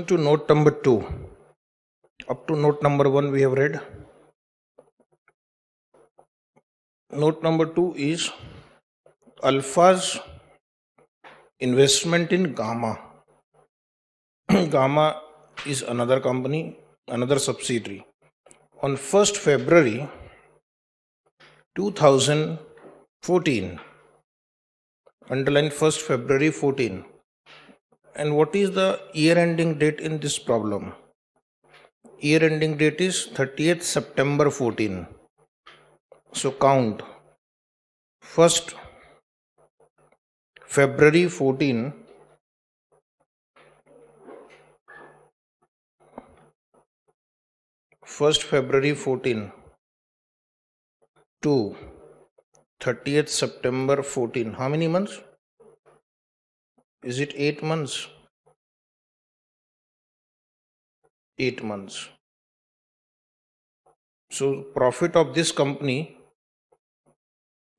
To note number 2. Up to note number 1 we have read. Note number 2 is Alpha's investment in Gamma. Gamma is another company, another subsidiary. On 1st February 2014, underline 1st February 14. And what is the year ending date in this problem? Year ending date is 30th September 14. So count 1st February 14 1st February 14 to 30th September 14. How many months? Is it 8 months? 8 months. So profit of this company,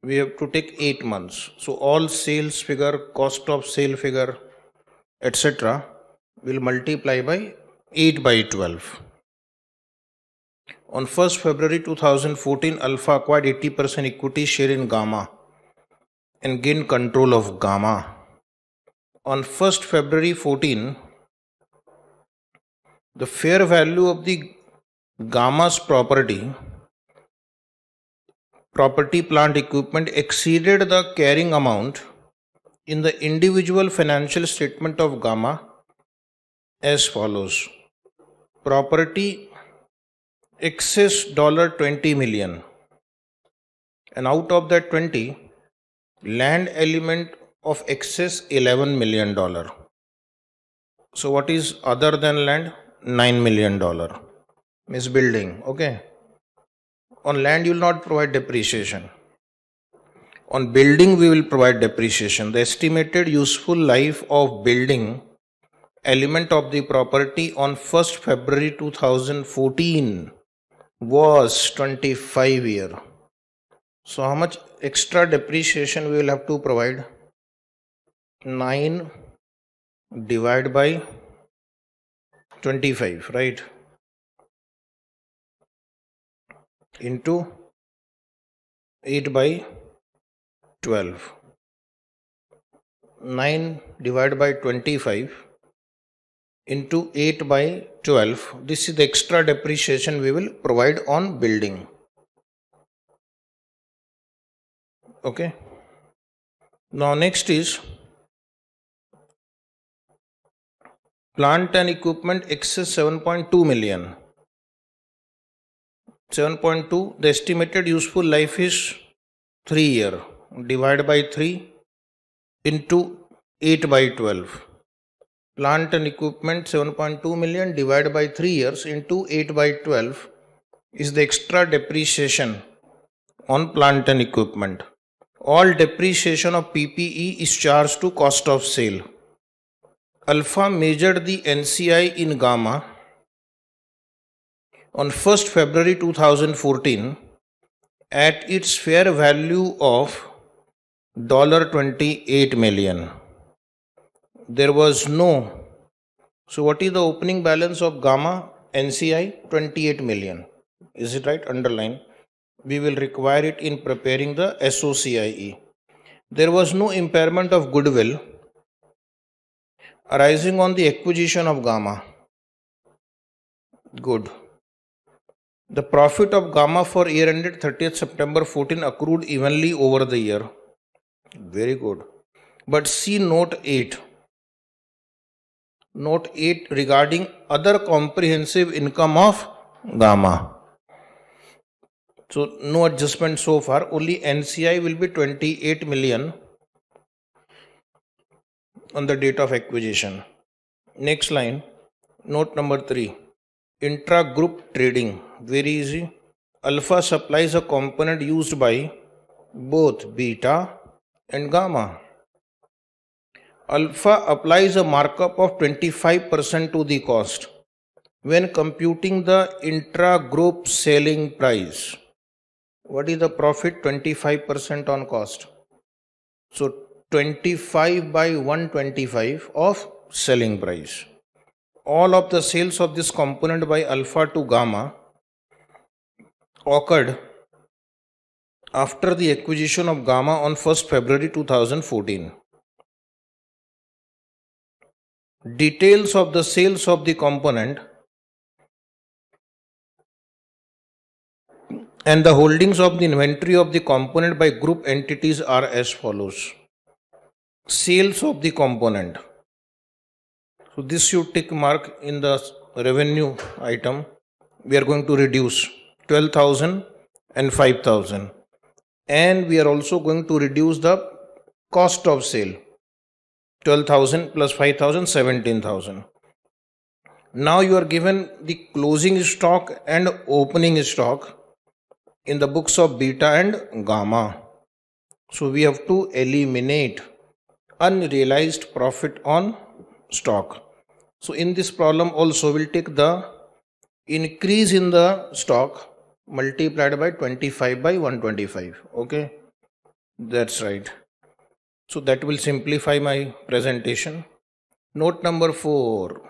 we have to take 8 months. So all sales figure, cost of sale figure, etc. will multiply by 8 by 12. On 1st February 2014, Alpha acquired 80% equity share in Gamma and gained control of Gamma. On 1st February 14, the fair value of the Gamma's property, plant equipment exceeded the carrying amount in the individual financial statement of Gamma as follows. Property excess $20 million, and out of that 20, land element of excess $11 million. So what is other than land? $9 million. Means building. Okay. On land you will not provide depreciation. On building we will provide depreciation. The estimated useful life of building element of the property on 1st February 2014 was 25 years. So how much extra depreciation we will have to provide? 9 divided by 25, right? Into 8 by 12. 9 divided by 25 into 8 by 12. This is the extra depreciation we will provide on building. Okay. Now next is plant and equipment excess 7.2 million. 7.2, the estimated useful life is 3 years. Divide by 3 into 8 by 12. Plant and equipment 7.2 million divided by 3 years into 8 by 12 is the extra depreciation on plant and equipment. All depreciation of PPE is charged to cost of sale. Alpha measured the NCI in Gamma on 1st February 2014 at its fair value of $28 million. There was no. So what is the opening balance of Gamma NCI? 28 million. Is it right? Underline. We will require it in preparing the SOCIE. There was no impairment of goodwill arising on the acquisition of Gamma. Good. The profit of Gamma for year ended 30th September 14 accrued evenly over the year. Very good. But see note 8. Note 8 regarding other comprehensive income of Gamma. So no adjustment so far. Only NCI will be 28 million on the date of acquisition. Next line. Note number 3. Intra-group trading. Very easy. Alpha supplies a component used by both beta and gamma. Alpha applies a markup of 25% to the cost when computing the intra-group selling price. What is the profit? 25% on cost. So 25 by 125 of selling price. all of the sales of this component by alpha to gamma occurred after the acquisition of gamma on 1st February 2014. Details of the sales of the component and the holdings of the inventory of the component by group entities are as follows. Sales of the component. So this you tick mark in the revenue item. We are going to reduce 12,000 and 5,000. And we are also going to reduce the cost of sale. 12,000 plus 5,000, 17,000. Now you are given the closing stock and opening stock in the books of beta and gamma. So we have to eliminate unrealized profit on stock. So in this problem also we'll take the increase in the stock multiplied by 25 by 125. Okay, that's right. So that will simplify my presentation. Note number 4,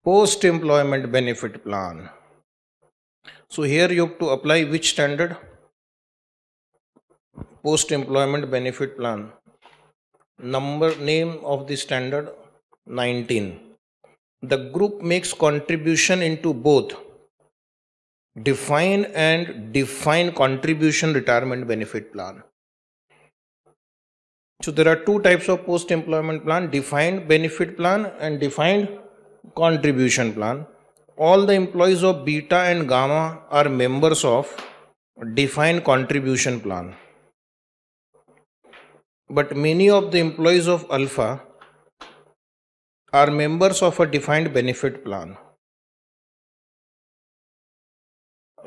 post-employment benefit plan. So here you have to apply which standard? Post-employment benefit plan. Name of the standard 19. The group makes contribution into both defined and defined contribution retirement benefit plan. So there are two types of post-employment plan, defined benefit plan and defined contribution plan. All the employees of beta and gamma are members of defined contribution plan. But many of the employees of alpha are members of a defined benefit plan.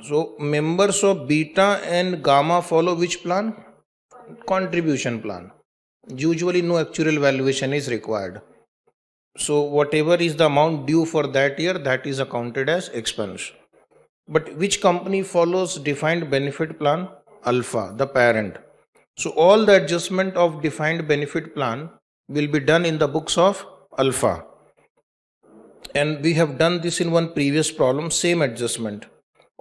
So members of beta and gamma follow which plan? Contribution plan. Usually no actuarial valuation is required. So whatever is the amount due for that year, that is accounted as expense. But which company follows defined benefit plan? Alpha, the parent. So all the adjustment of defined benefit plan will be done in the books of alpha. And we have done this in one previous problem, same adjustment.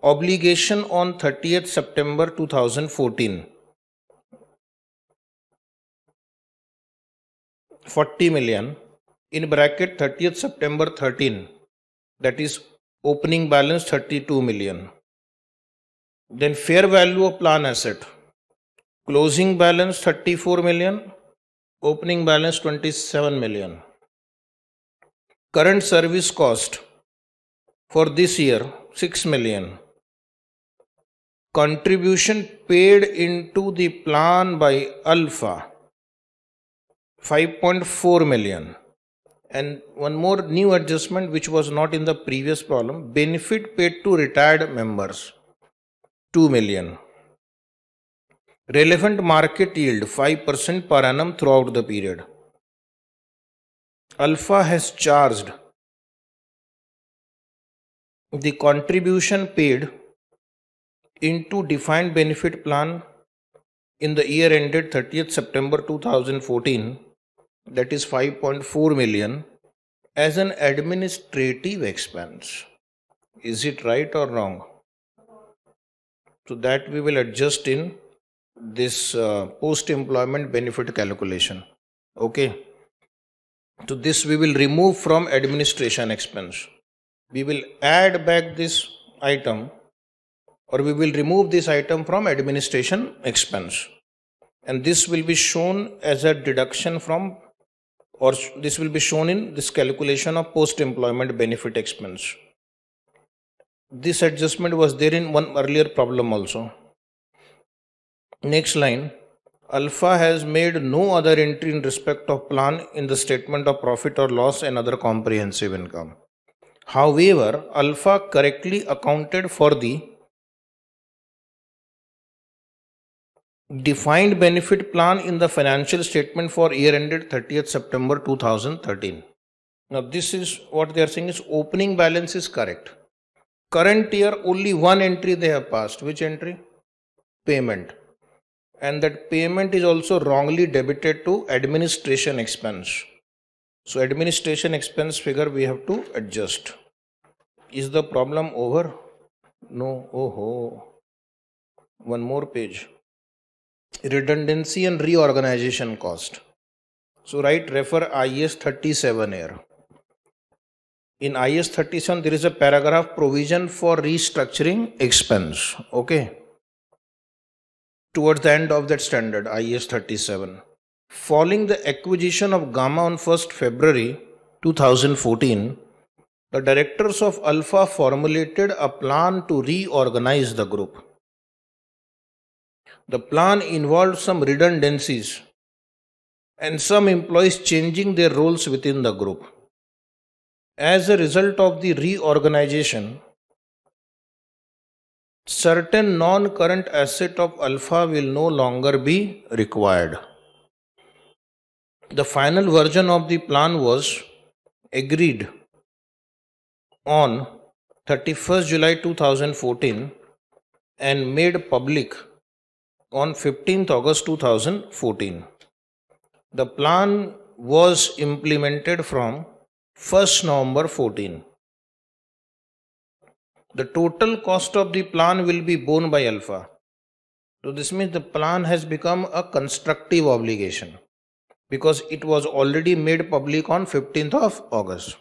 Obligation on 30th September 2014. 40 million in bracket 30th September 13, that is opening balance 32 million. Then fair value of plan asset, closing balance 34 million, opening balance 27 million. Current service cost for this year 6 million. Contribution paid into the plan by alpha 5.4 million. And one more new adjustment which was not in the previous problem, benefit paid to retired members 2 million. Relevant market yield 5% per annum throughout the period. Alpha has charged the contribution paid into defined benefit plan in the year ended 30th September 2014, that is 5.4 million, as an administrative expense. Is it right or wrong? So that we will adjust in this post-employment benefit calculation. Okay. So this we will remove from administration expense. We will add back this item, or we will remove this item from administration expense. And this will be shown as a deduction from, or this will be shown in this calculation of post-employment benefit expense. This adjustment was there in one earlier problem also. Next line, alpha has made no other entry in respect of plan in the statement of profit or loss and other comprehensive income. However, alpha correctly accounted for the defined benefit plan in the financial statement for year ended 30th September 2013. Now this is what they are saying is opening balance is correct. Current year only one entry they have passed. Which entry? Payment. And that payment is also wrongly debited to administration expense. So administration expense figure we have to adjust. Is the problem over? No. Oh, one more page. Redundancy and reorganization cost. So refer IS 37 here. In IS 37 there is a paragraph provision for restructuring expense. Okay. Towards the end of that standard, IS 37. Following the acquisition of Gamma on 1st February 2014, the directors of Alpha formulated a plan to reorganize the group. The plan involved some redundancies and some employees changing their roles within the group. As a result of the reorganization, certain non-current asset of Alpha will no longer be required. The final version of the plan was agreed on 31st July 2014 and made public on 15th August 2014. The plan was implemented from 1st November 14. The total cost of the plan will be borne by Alpha. So this means the plan has become a constructive obligation because it was already made public on 15th of August.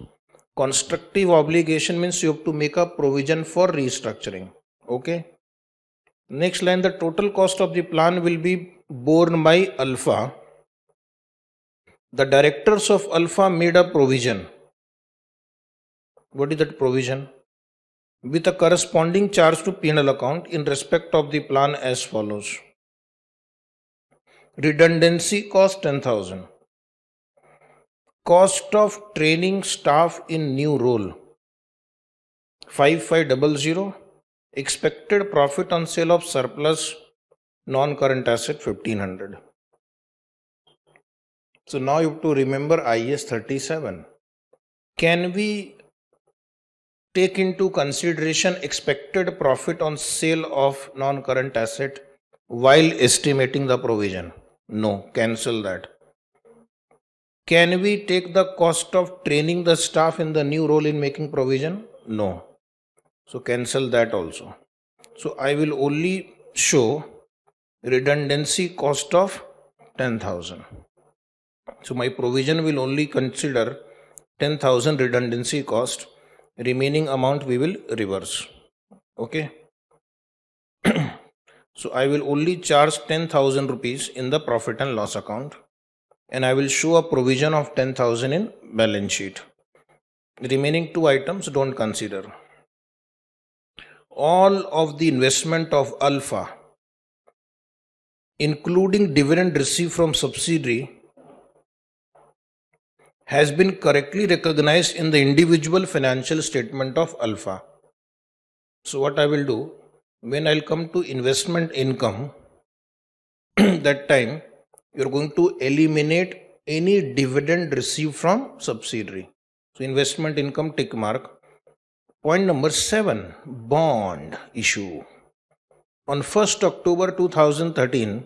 Constructive obligation means you have to make a provision for restructuring. Okay. Next line, the total cost of the plan will be borne by Alpha. The directors of Alpha made a provision. What is that provision? With a corresponding charge to P&L account in respect of the plan as follows. Redundancy cost 10,000. Cost of training staff in new role 5500. Expected profit on sale of surplus non-current asset 1500. So now you have to remember IS 37. Can we take into consideration expected profit on sale of non-current asset while estimating the provision? No, cancel that. Can we take the cost of training the staff in the new role in making provision? No. So cancel that also. So I will only show redundancy cost of 10,000. So my provision will only consider 10,000 redundancy cost. Remaining amount we will reverse. Okay. So I will only charge 10,000 rupees in the profit and loss account and I will show a provision of 10,000 in balance sheet. Remaining two items don't consider. All of the investment of Alpha, including dividend received from subsidiary, has been correctly recognized in the individual financial statement of Alpha. So what I will do, when I'll come to investment income, that time you're going to eliminate any dividend received from subsidiary. So investment income tick mark. Point number 7, bond issue. On 1st October 2013,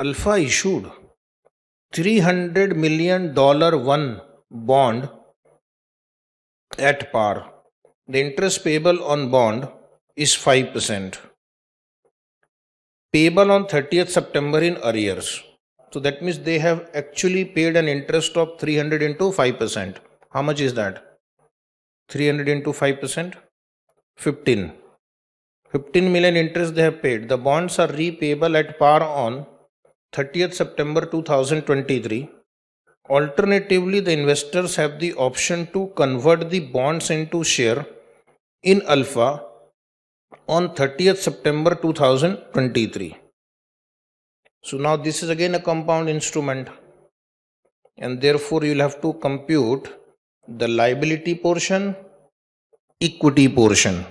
Alpha issued $300 million one bond at par. The interest payable on bond is 5%. Payable on 30th September in arrears. So that means they have actually paid an interest of 300 into 5%. How much is that? 300 into 5%? 15. 15 million interest they have paid. The bonds are repayable at par on 30th September 2023. Alternatively, the investors have the option to convert the bonds into share in Alpha on 30th September 2023. So now this is again a compound instrument and therefore you will have to compute the liability portion, equity portion.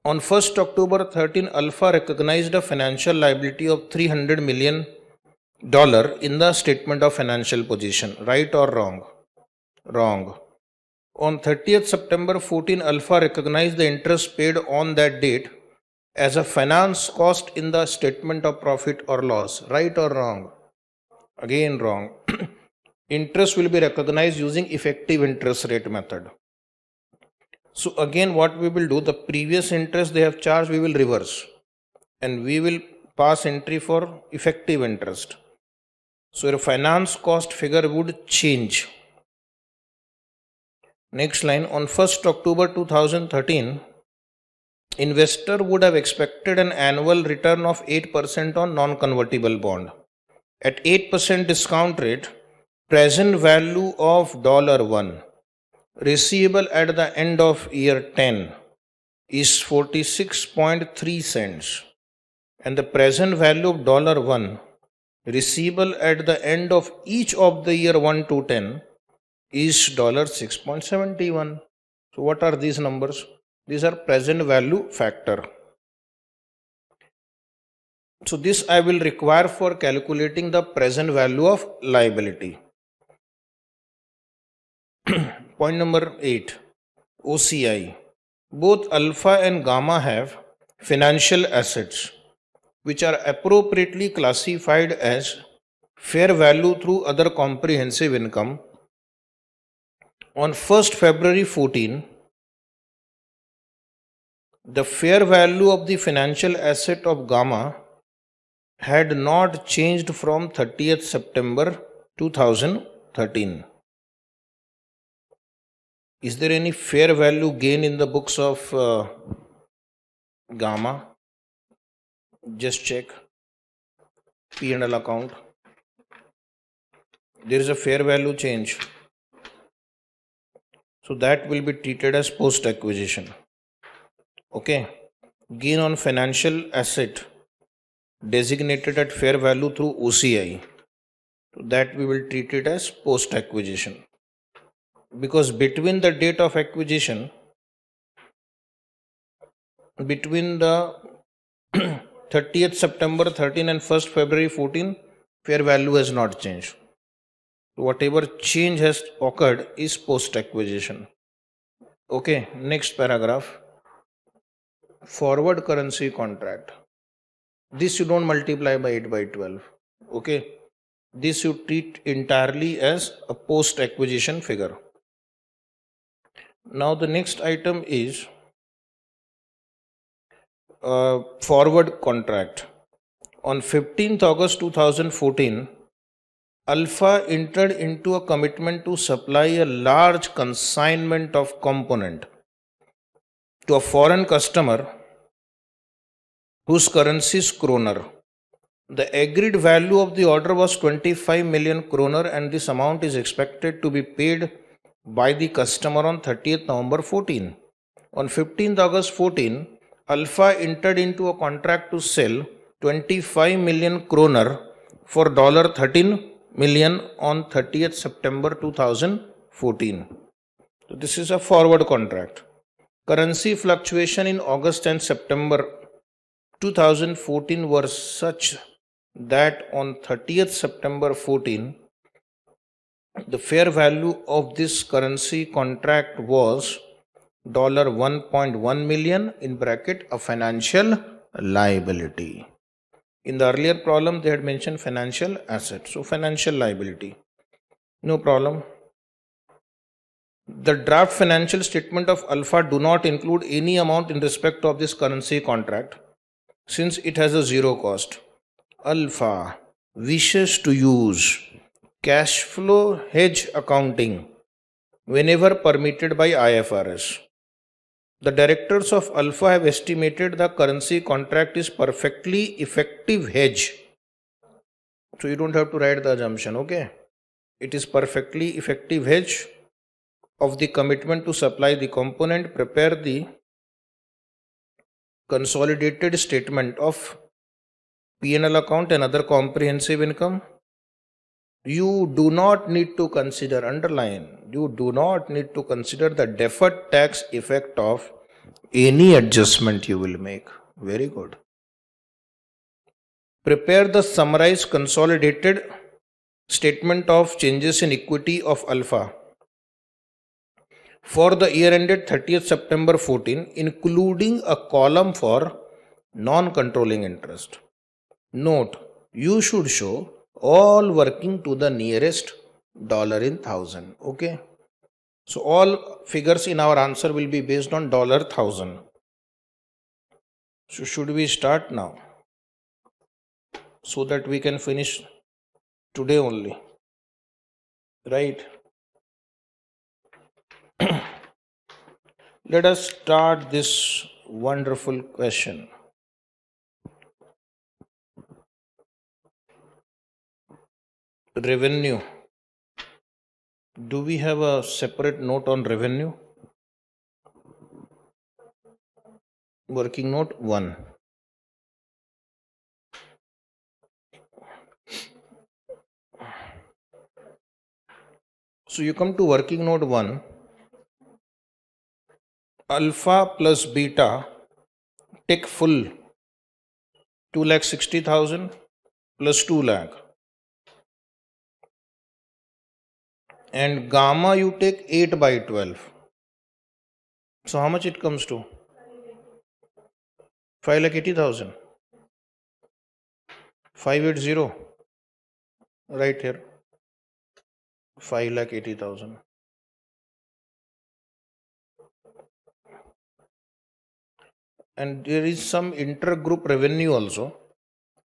On 1st October 13, Alpha recognized a financial liability of $300 million in the statement of financial position. Right or wrong? Wrong. On 30th September 14, Alpha recognized the interest paid on that date as a finance cost in the statement of profit or loss. Right or wrong? Again wrong. interest will be recognized using effective interest rate method. So again, what we will do, the previous interest they have charged, we will reverse and we will pass entry for effective interest. So your finance cost figure would change. Next line, on 1st October 2013, investor would have expected an annual return of 8% on non-convertible bond. At 8% discount rate, present value of $1 receivable at the end of year 10 is 46.3 cents, and the present value of $1 receivable at the end of each of the year 1 to 10 is $6.71. So what are these numbers? These are present value factor. So this I will require for calculating the present value of liability. Point number 8, OCI. Both alpha and gamma have financial assets which are appropriately classified as fair value through other comprehensive income. On 1st February 14, the fair value of the financial asset of gamma had not changed from 30th September 2013. Is there any fair value gain in the books of gamma? Just check P&L account. There is a fair value change. So that will be treated as post acquisition. Okay. Gain on financial asset designated at fair value through OCI. So that we will treat it as post acquisition. Because between the date of acquisition, between the 30th September 13 and 1st February 14, fair value has not changed. Whatever change has occurred is post acquisition. Okay, next paragraph. Forward currency contract. This you don't multiply by 8 by 12. Okay, this you treat entirely as a post acquisition figure. Now the next item is forward contract. On 15th August 2014, Alpha entered into a commitment to supply a large consignment of component to a foreign customer whose currency is kroner. The agreed value of the order was 25 million kroner and this amount is expected to be paid by the customer on 30th November 14. On 15th August 14, Alpha entered into a contract to sell 25 million kroner for $13 million on 30th September 2014. So this is a forward contract. Currency fluctuation in August and September 2014 were such that on 30th September 14, the fair value of this currency contract was $1.1 million in bracket a financial liability. In the earlier problem, they had mentioned financial asset. So financial liability. No problem. The draft financial statement of Alpha do not include any amount in respect of this currency contract since it has a zero cost. Alpha wishes to use cash flow hedge accounting whenever permitted by IFRS. The directors of Alpha have estimated the currency contract is perfectly effective hedge. So you don't have to write the assumption, okay? It is perfectly effective hedge of the commitment to supply the component. Prepare the consolidated statement of P&L account and other comprehensive income. You do not need to consider, underline, you do not need to consider the deferred tax effect of any adjustment you will make. Very good. Prepare the summarized consolidated statement of changes in equity of Alpha for the year ended 30th September 14, including a column for non-controlling interest. Note, you should show all working to the nearest dollar in thousand. Okay. So all figures in our answer will be based on dollar thousand. So should we start now so that we can finish today only, right? Let us start this wonderful question. Revenue. Do we have a separate note on revenue? Working note 1. So you come to working note 1. Alpha plus beta, take full 2,60,000 plus 2 lakh. And gamma you take 8 by 12. So how much it comes to? 5,80,000. 580. Right here. 5,80,000. And there is some intergroup revenue also.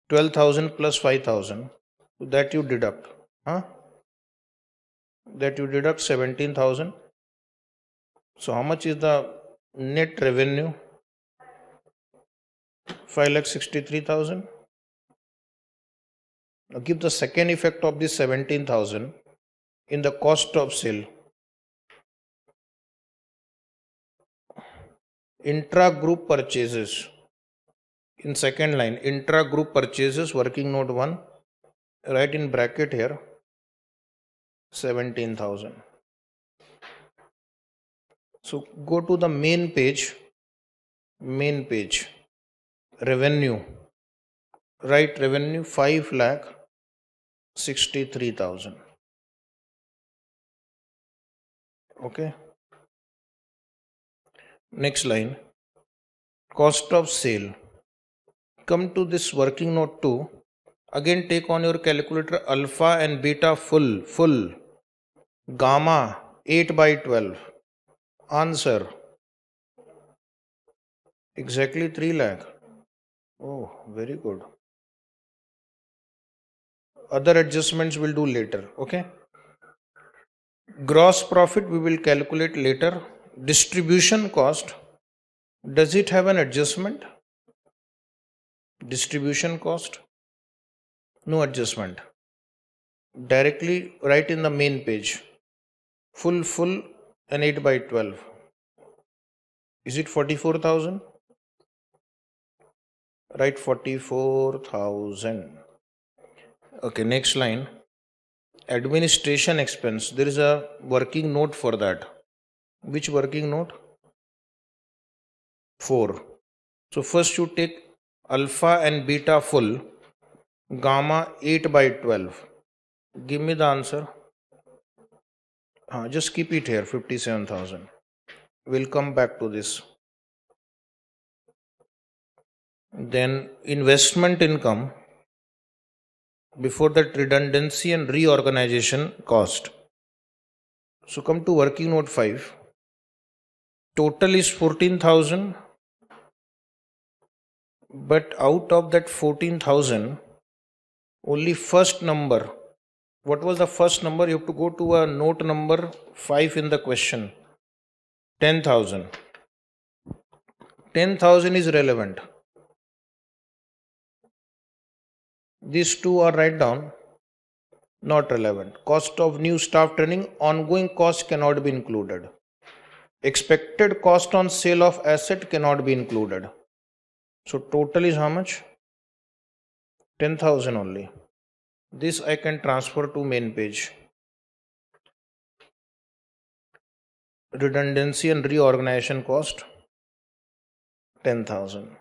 12,000 plus 5,000. That you deduct. That you deduct 17,000. So how much is the net revenue? 5,63,000. Now give the second effect of this 17,000 in the cost of sale. Intra-group purchases. In second line, intra-group purchases, working note 1. Write in bracket here 17,000. So go to the main page. Revenue. Write revenue 5,63,000. Okay. Next line, cost of sale. Come to this working note 2. Again take on your calculator alpha and beta full. Gamma 8 by 12. Answer exactly 3 lakh. Oh, very good. Other adjustments we'll do later. Okay. Gross profit we will calculate later. Distribution cost. Does it have an adjustment? Distribution cost? No adjustment. Directly write in the main page. Full and 8 by 12. Is it 44,000? Write 44,000. Okay, next line. Administration expense. There is a working note for that. Which working note? 4. So first you take alpha and beta full, gamma 8 by 12. Give me the answer. Just keep it here, 57,000. We'll come back to this. Then investment income. Before that, redundancy and reorganization cost. So come to working note 5. Total is 14,000. But out of that 14,000, only first number. What was the first number? You have to go to a note number 5 in the question. 10,000. 10,000 is relevant. These two are write down. Not relevant. Cost of new staff training, ongoing cost cannot be included. Expected cost on sale of asset cannot be included. So total is how much? 10,000 only. This I can transfer to main page. Redundancy and reorganization cost 10,000.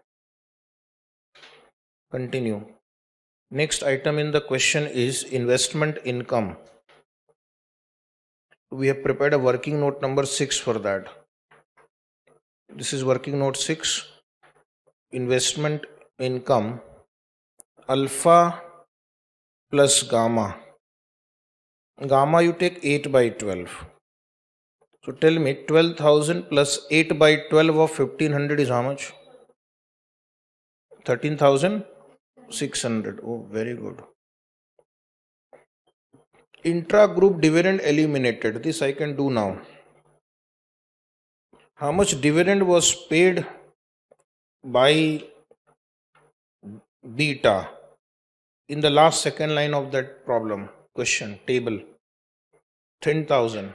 Continue. Next item in the question is investment income. We have prepared a working note number 6 for that. This is working note 6. Investment income, alpha plus gamma Gamma you take 8 by 12. So tell me 12,000 plus 8 by 12 of 1500 is how much? 13,600. Oh, very good. Intra-group dividend eliminated. This I can do now. How much dividend was paid by beta in the last second line of that problem question table? 10,000.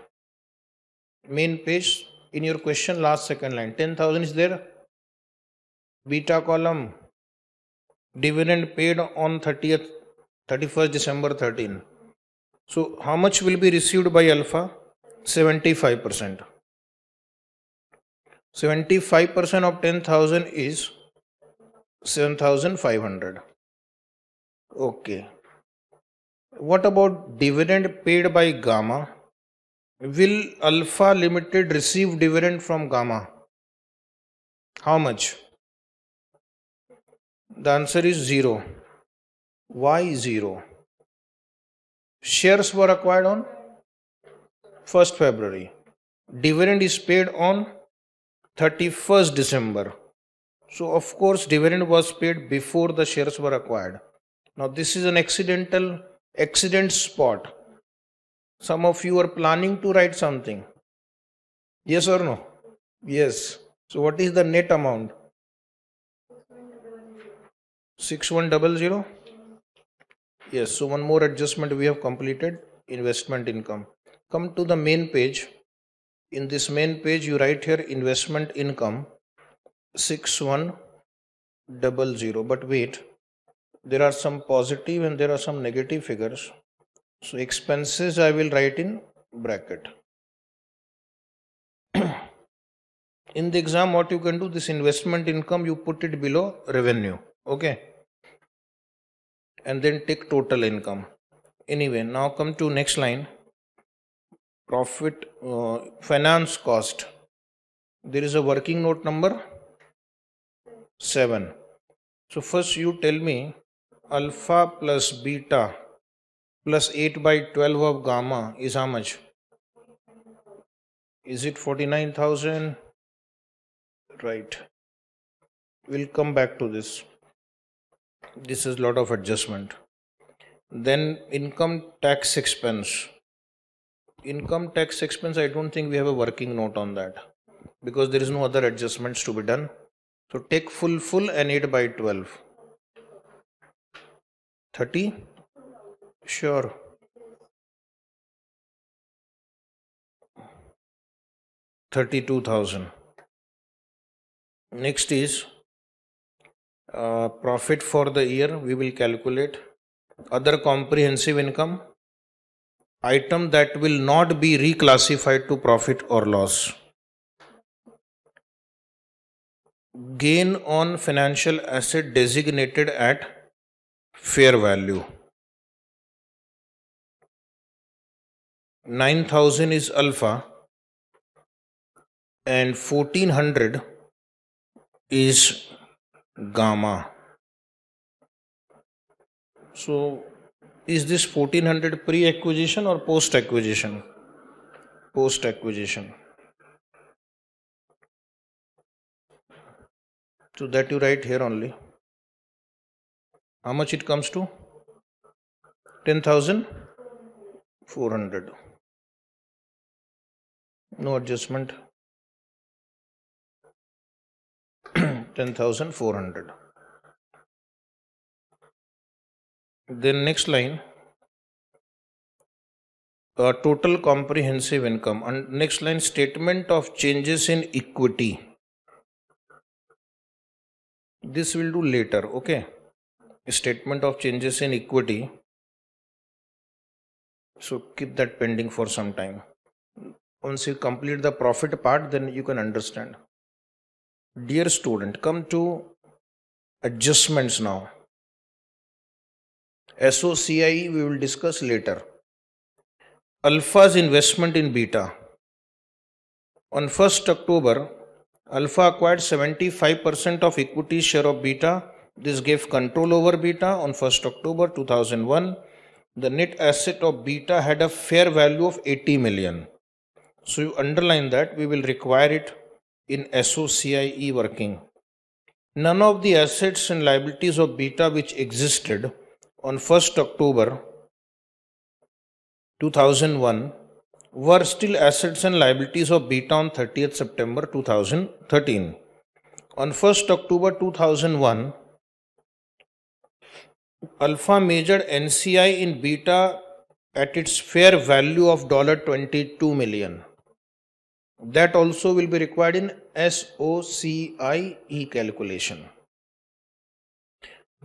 Main page in your question last second line 10,000 is there. Beta column dividend paid on 31st December 13. So how much will be received by alpha? 75%. 75% of 10,000 is 7,500. Okay. What about dividend paid by gamma? Will Alpha Limited receive dividend from gamma? How much? The answer is 0. Why 0? Shares were acquired on 1st February. Dividend is paid on 31st December. So of course dividend was paid before the shares were acquired. Now this is an accident spot. Some of you are planning to write something. Yes or no? Yes. So what is the net amount? 6100. Yes. So one more adjustment we have completed. Investment income. Come to the main page. In this main page you write here investment income 6100. But wait, there are some positive and there are some negative figures. So expenses I will write in bracket. In the exam what you can do, this investment income you put it below revenue. Okay. And then take total income. Anyway, now come to next line. Profit, finance cost. There is a working note number 7. So first you tell me alpha plus beta plus 8 by 12 of gamma is how much? Is it 49,000? Right. We'll come back to this. This is a lot of adjustment. Then income tax expense. Income tax expense, I don't think we have a working note on that because there is no other adjustments to be done. So take full and 8 by 12. 30? Sure. 32,000. Next is profit for the year. We will calculate other comprehensive income, item that will not be reclassified to profit or loss. Gain on financial asset designated at fair value. 9,000 is alpha and 1,400 is gamma. So is this 1,400 pre-acquisition or post-acquisition? Post-acquisition. So that you write here only. How much it comes to? 10,400. No adjustment. 10,400. Then next line, total comprehensive income. And next line, statement of changes in equity. This will do later, okay? Statement of changes in equity. So keep that pending for some time. Once you complete the profit part, then you can understand. Dear student, come to adjustments now. SOCI we will discuss later. Alpha's investment in beta. On 1st October, Alpha acquired 75% of equity share of beta. This gave control over beta on 1st October 2001. the net asset of beta had a fair value of 80 million. So you underline that, we will require it in SOCIE working. None of the assets and liabilities of beta which existed on 1st October 2001 were still assets and liabilities of beta on 30th September 2013. On 1st October 2001, Alpha measured NCI in beta at its fair value of $22 million. That also will be required in SOCIE calculation.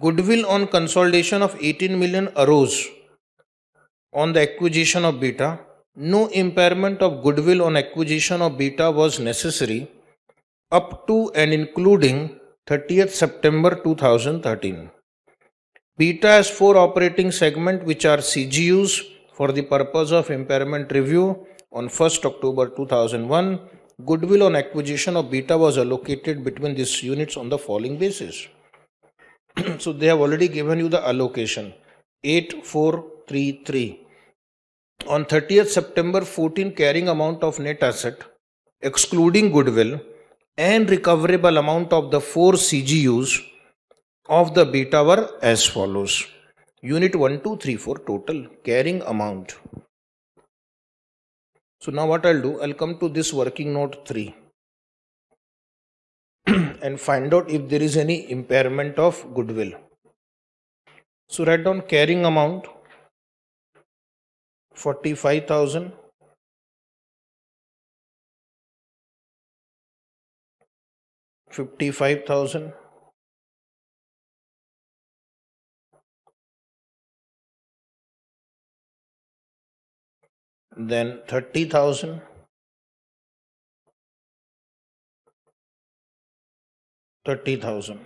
Goodwill on consolidation of 18 million arose on the acquisition of beta. No impairment of goodwill on acquisition of beta was necessary up to and including 30th September 2013. Beta has 4 operating segments which are CGUs. For the purpose of impairment review on 1st October 2001, goodwill on acquisition of beta was allocated between these units on the following basis. So they have already given you the allocation 8433. On 30th September 14, carrying amount of net asset excluding goodwill and recoverable amount of the 4 CGUs of the beta were as follows. Unit 1, 2, 3, 4 total carrying amount. So now what I'll do, I'll come to this working note 3 and find out if there is any impairment of goodwill. So write down carrying amount 45,000, $55,000, then 30,000, 30,000.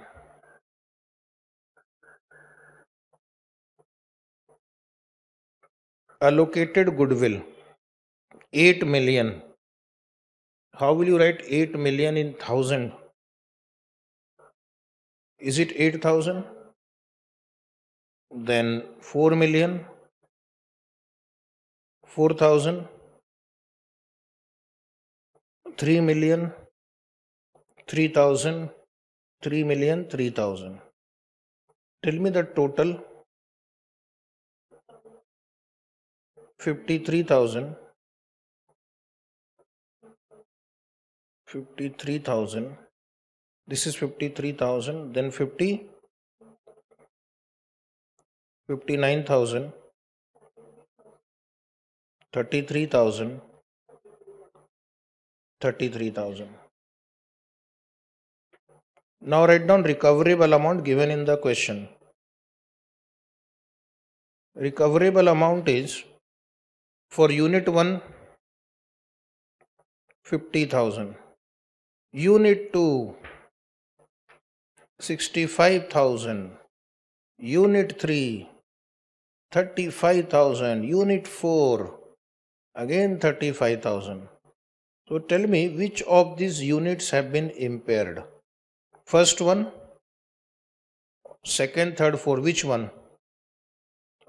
Allocated goodwill 8 million. How will you write 8 million in 1000? Is it 8,000? Then 4 million, 4,000, 3 million, 3,000, 3 million, 3,000. Tell me the total. 53,000, 53,000. This is 53,000. Then 59,000, 33,000, 33,000. Now write down recoverable amount given in the question. Recoverable amount is for unit 1 50,000, unit 2 65,000, unit 3 35,000, unit 4 again 35,000. So tell me which of these units have been impaired. First one, second, third, fourth, which one?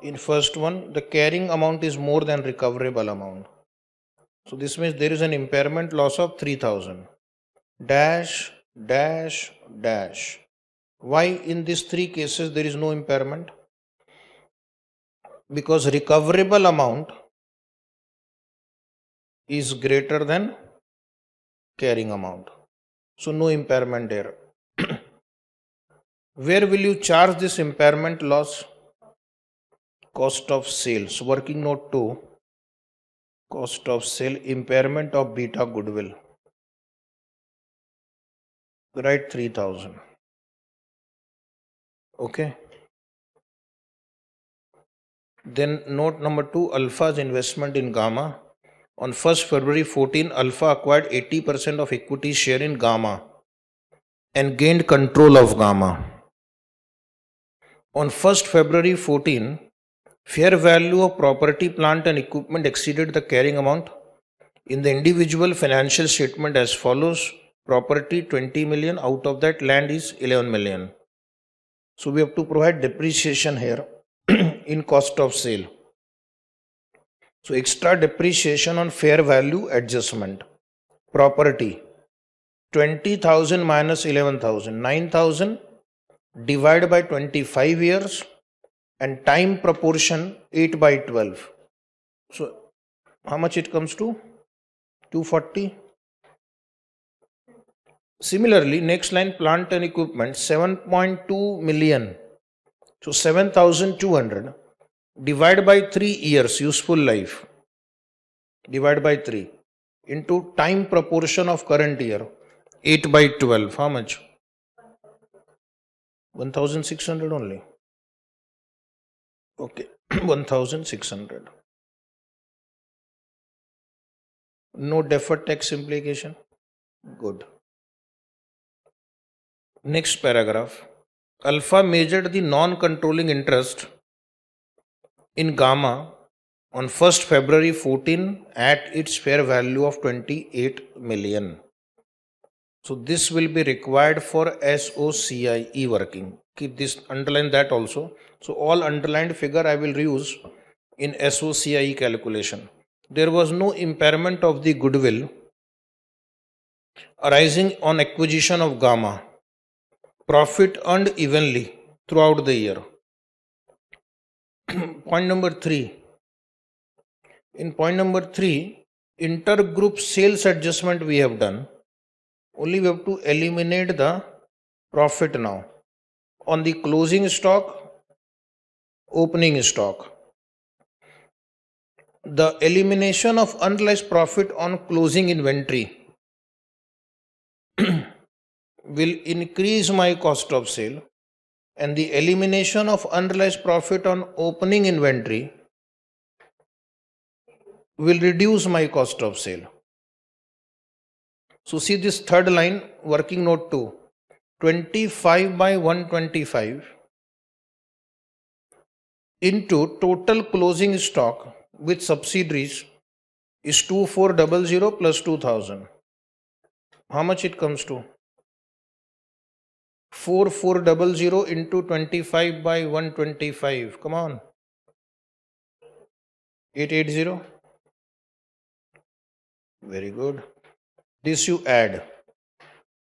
In first one, the carrying amount is more than recoverable amount. So this means there is an impairment loss of 3,000. Dash, dash, dash. Why in these 3 cases there is no impairment? Because recoverable amount is greater than carrying amount. So no impairment there. Where will you charge this impairment loss? Cost of sales. Working note 2. Cost of sale, impairment of beta goodwill. Write 3,000. Okay. Then note number 2, Alpha's investment in Gamma. On 1st February 14, Alpha acquired 80% of equity share in Gamma and gained control of Gamma. On 1st February 14, fair value of property, plant and equipment exceeded the carrying amount in the individual financial statement as follows. Property 20 million, out of that land is 11 million. So we have to provide depreciation here in cost of sale. So extra depreciation on fair value adjustment. Property 20,000 minus 11,000, 9,000 divided by 25 years and time proportion 8 by 12. So how much it comes to? 240. Similarly, next line, plant and equipment 7.2 million. So 7,200 divided by 3 years useful life, divided by 3 into time proportion of current year 8 by 12. How much? 1,600 only. Okay, 1,600. No deferred tax implication. Good. Next paragraph. Alpha measured the non-controlling interest in gamma on 1st February 14 at its fair value of 28 million. So this will be required for SOCIE working. Keep this, underline that also. So all underlined figure I will use in SOCIE calculation. There was no impairment of the goodwill arising on acquisition of gamma. Profit earned evenly throughout the year. Point number 3. In point number 3, intergroup sales adjustment we have done. Only we have to eliminate the profit now on the closing stock, opening stock. The elimination of unrealized profit on closing inventory will increase my cost of sale, and the elimination of unrealized profit on opening inventory will reduce my cost of sale. So see this third line, working note 2, 25 by 125 into total closing stock with subsidiaries is 2400 plus 2000. How much it comes to? 4400 into 25 by 125. Come on. 880. Very good. This you add.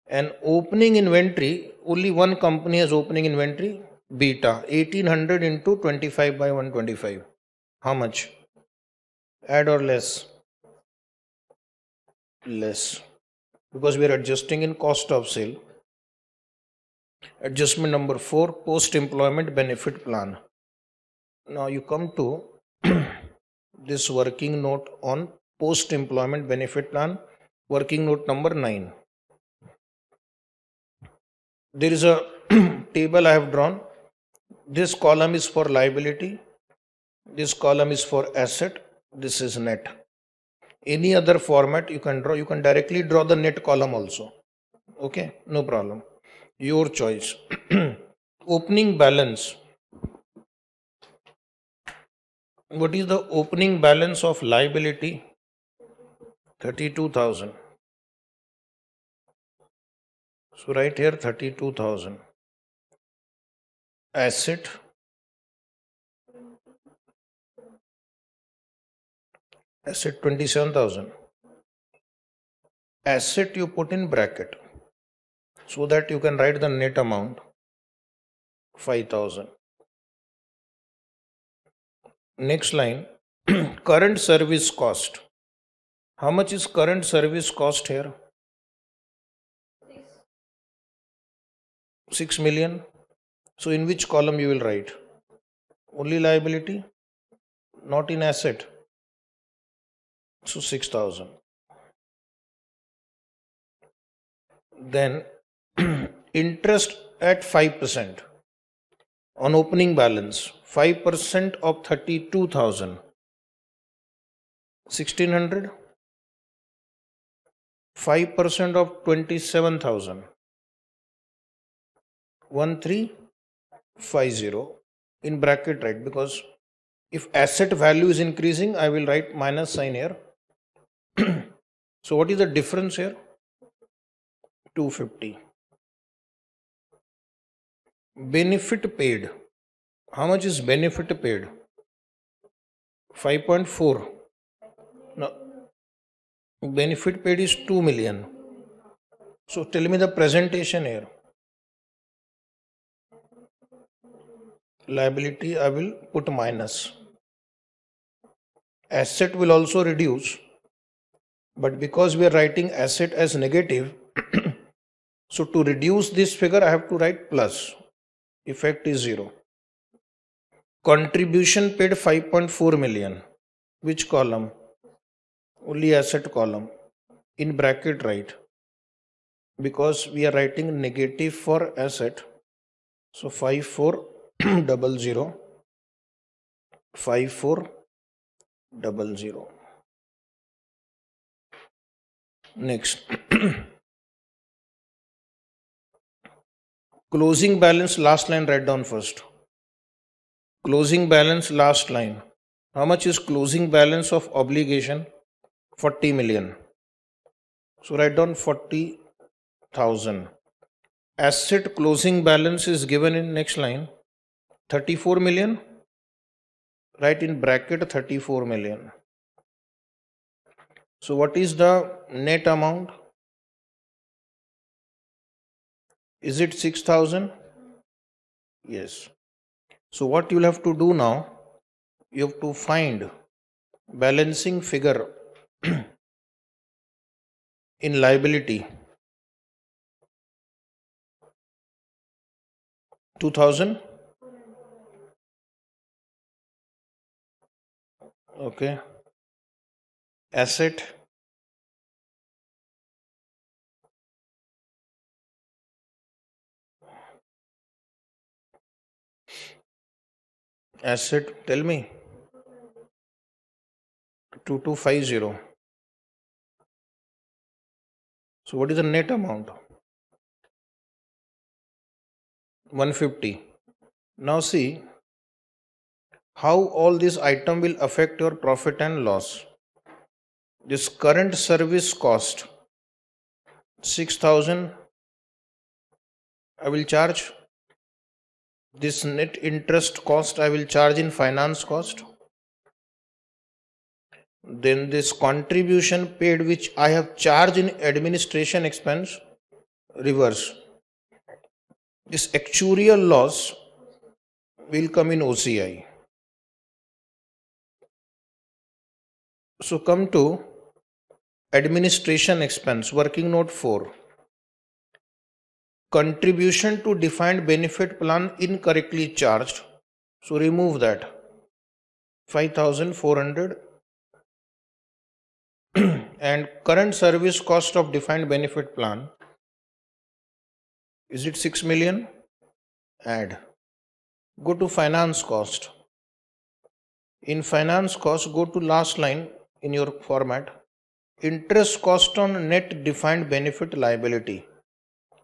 And opening inventory, only one company has opening inventory, beta. 1800 into 25 by 125. How much? Add or less? Less. Because we are adjusting in cost of sale. Adjustment number 4, post-employment benefit plan. Now you come to this working note on post-employment benefit plan, working note number 9. There is a table I have drawn. This column is for liability, this column is for asset, this is net. Any other format you can draw, you can directly draw the net column also. Okay, no problem. Your choice. Opening balance. What is the opening balance of liability? 32,000. So right here 32,000. Asset. Asset 27,000. Asset you put in bracket so that you can write the net amount 5,000. Next line, current service cost. How much is current service cost here? 6 million. So in which column you will write? Only liability, not in asset. So 6,000. Then interest at 5% on opening balance. 5% of 32,000. 1,600. 5% of 27,000. 1,350 in bracket, right? Because if asset value is increasing, I will write minus sign here. So what is the difference here? 250. Benefit paid. How much is benefit paid? 5.4. Benefit paid is 2 million. So tell me the presentation here. Liability I will put minus. Asset will also reduce, but because we are writing asset as negative, so to reduce this figure I have to write plus. Effect is 0. Contribution paid 5.4 million. Which column? Only asset column. In bracket write. Because we are writing negative for asset. So 5400. 5400. Next. Closing balance last line write down first. Closing balance last line. How much is closing balance of obligation? 40 million. So write down 40,000. Asset closing balance is given in next line. 34 million. Write in bracket 34 million. So what is the net amount? Is it 6,000? Yes. So what you'll have to do now, you have to find balancing figure in liability. 2,000. Okay. Asset. Asset, tell me. 2250. So what is the net amount? 150. Now see how all this item will affect your profit and loss. This current service cost 6,000 I will charge. This net interest cost I will charge in finance cost. Then this contribution paid which I have charged in administration expense, reverse. This actuarial loss will come in OCI. So come to administration expense, working note 4. Contribution to defined benefit plan incorrectly charged. So remove that. 5,400. And current service cost of defined benefit plan. Is it 6 million? Add. Go to finance cost. In finance cost, go to last line in your format. Interest cost on net defined benefit liability.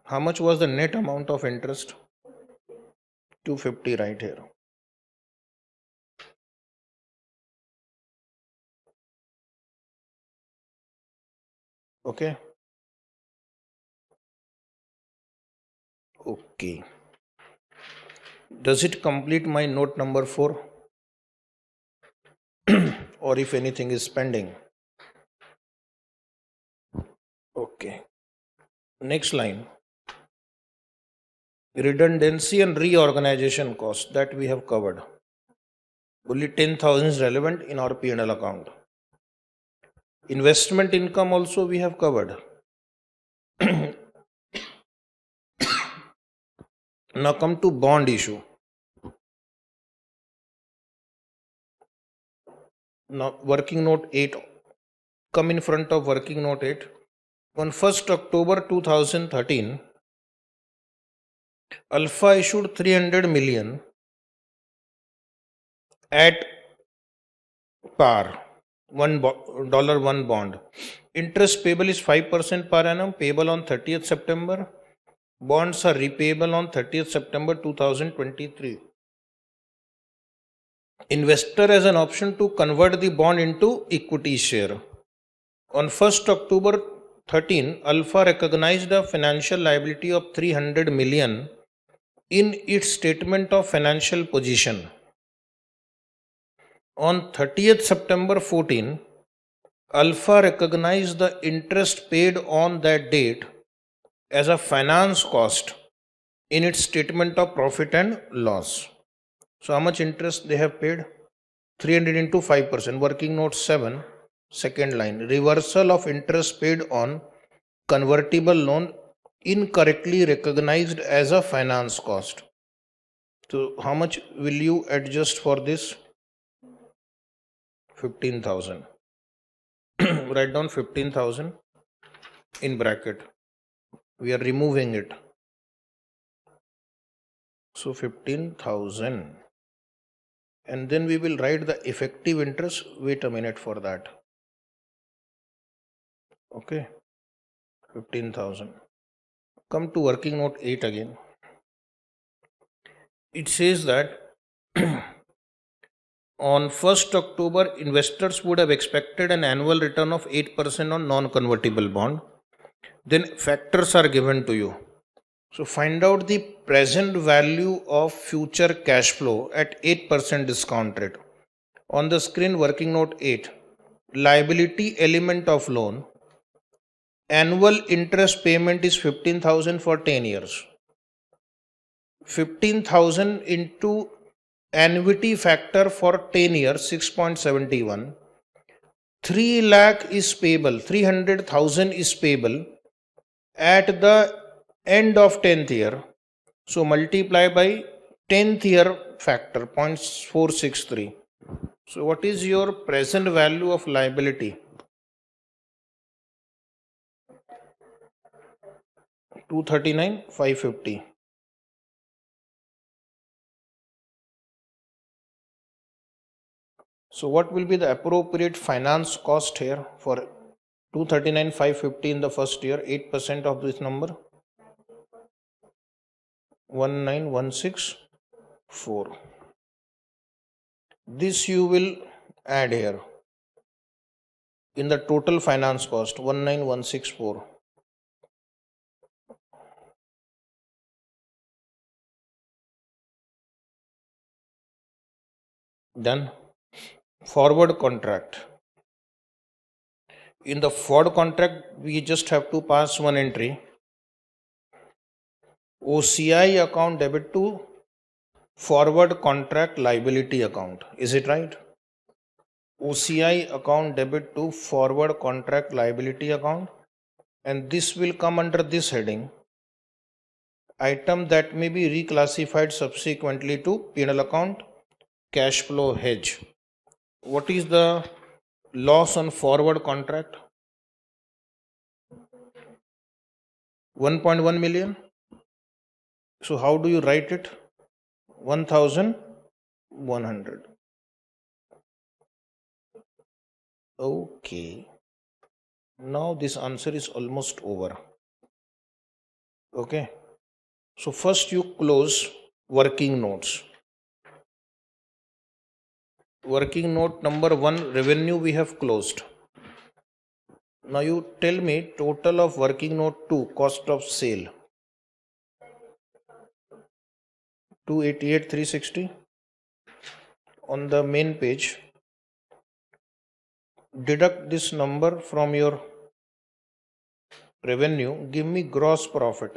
How much was the net amount of interest? 250 right here. Okay. Okay. Does it complete my note number 4? Or if anything is pending? Okay. Next line. Redundancy and reorganization cost that we have covered. Only 10,000 is relevant in our P&L account. Investment income also we have covered. Now come to bond issue. Now working note 8, come in front of working note 8. On 1st October 2013, Alpha issued 300 million at par, $1 bond. Interest payable is 5% per annum, payable on 30th September. Bonds are repayable on 30th September 2023. Investor has an option to convert the bond into equity share. On 1st October 13, Alpha recognized a financial liability of 300 million in its statement of financial position. On 30th September 14, Alpha recognized the interest paid on that date as a finance cost in its statement of profit and loss. So how much interest they have paid? 300 into 5%. Working note 7, second line. Reversal of interest paid on convertible loan incorrectly recognized as a finance cost. So how much will you adjust for this? 15,000. Write down 15,000 in bracket. We are removing it. So 15,000. And then we will write the effective interest. Wait a minute for that. Okay. 15,000. Come to working note 8 again. It says that on 1st October, investors would have expected an annual return of 8% on non-convertible bond. Then factors are given to you. So find out the present value of future cash flow at 8% discount rate. On the screen, working note 8, liability element of loan, annual interest payment is 15,000 for 10 years. 15,000 into annuity factor for 10 years, 6.71. 3 lakh is payable, 300,000 is payable at the end of 10th year. So multiply by 10th year factor, 0.463. So what is your present value of liability? 239,550. So what will be the appropriate finance cost here for 239,550 in the first year? 8% of this number, 19,164. This you will add here in the total finance cost, 19,164. Done. Forward contract. In the forward contract, we just have to pass one entry. OCI account debit to forward contract liability account. Is it right? OCI account debit to forward contract liability account, and this will come under this heading. Item that may be reclassified subsequently to P&L account, cash flow hedge. What is the loss on forward contract? 1.1 million. So how do you write it? 1,100. Okay. Now this answer is almost over. Okay. So first you close working notes. Working note number 1, revenue we have closed. Now you tell me total of working note 2, cost of sale. 288,360. On the main page, deduct this number from your revenue. Give me gross profit.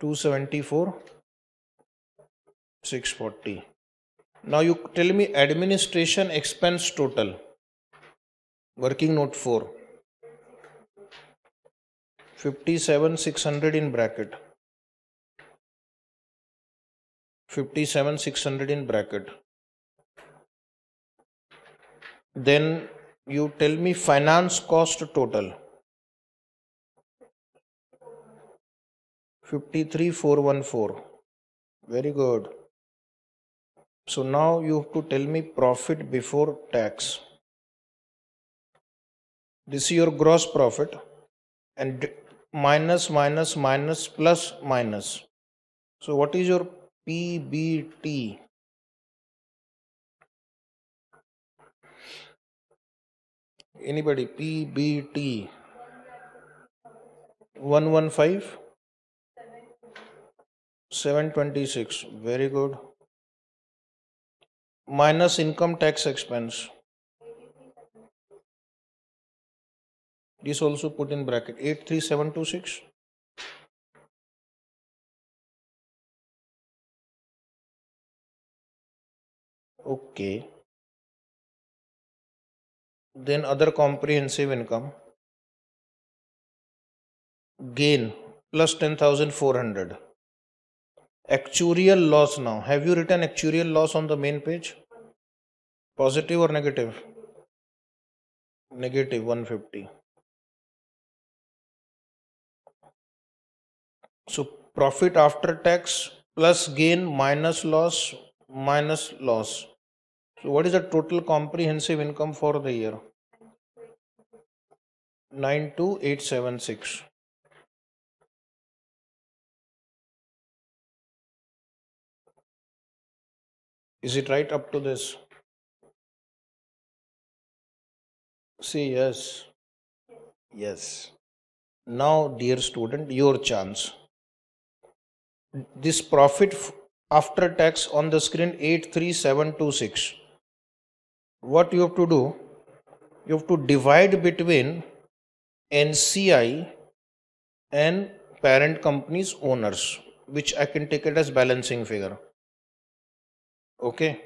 274,640. Now you tell me administration expense total. Working note 4. 57,600 in bracket. 57,600 in bracket. Then you tell me finance cost total. 53,414. Very good. So now you have to tell me profit before tax. This is your gross profit, and minus plus minus. So what is your PBT? Anybody? PBT 115 726. Very good. Minus income tax expense. This also put in bracket. 83726. Okay. Then other comprehensive income. Gain plus 10,400. Actuarial loss now. Have you written actuarial loss on the main page? Positive or negative? Negative 150. So profit after tax plus gain minus loss minus loss. So what is the total comprehensive income for the year? 92876. Is it right up to this? Say yes. Yes. Now, dear student, your chance. This profit after tax on the screen 83726. What you have to do? You have to divide between NCI and parent company's owners, which I can take it as balancing figure. Okay.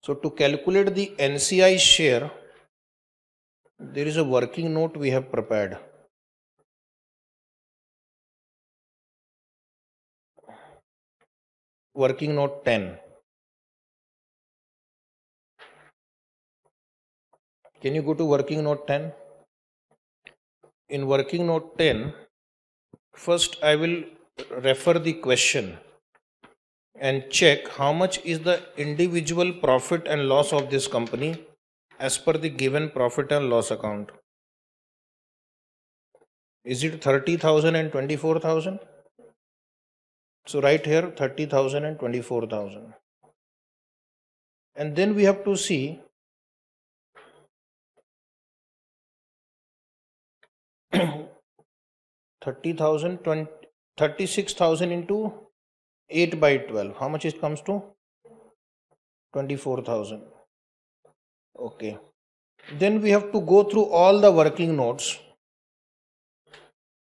So to calculate the NCI share, there is a working note we have prepared. Working note 10. Can you go to working note 10? In working note 10, first I will refer the question and check how much is the individual profit and loss of this company as per the given profit and loss account. Is it 30,000 and 24,000? So right here 30,000 and 24,000. And then we have to see 30,000, 36,000 into 8 by 12. How much it comes to? 24,000. Okay. Then we have to go through all the working notes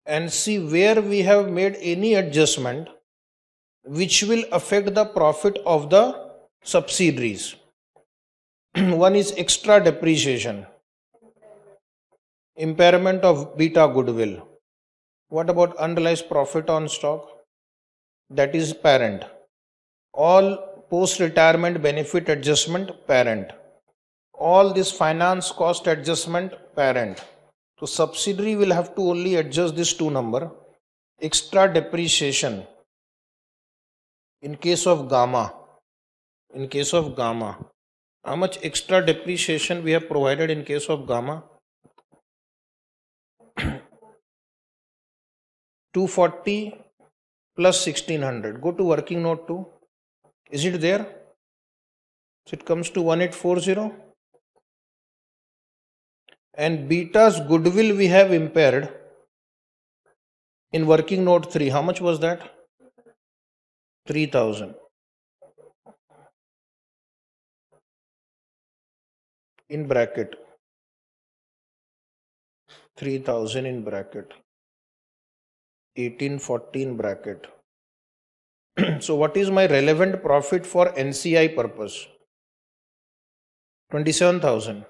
and see where we have made any adjustment which will affect the profit of the subsidiaries. One is extra depreciation, impairment of beta goodwill. What about unrealized profit on stock? That is parent. All post-retirement benefit adjustment, parent. All this finance cost adjustment, parent. So subsidiary will have to only adjust this two number. Extra depreciation in case of gamma. How much extra depreciation we have provided in case of gamma? 240 plus 1600. Go to working note 2. Is it there? So it comes to 1840. And beta's goodwill we have impaired in working note 3. How much was that? 3,000. In bracket. 3,000 in bracket. 1840 in bracket. So what is my relevant profit for NCI purpose? 27,000.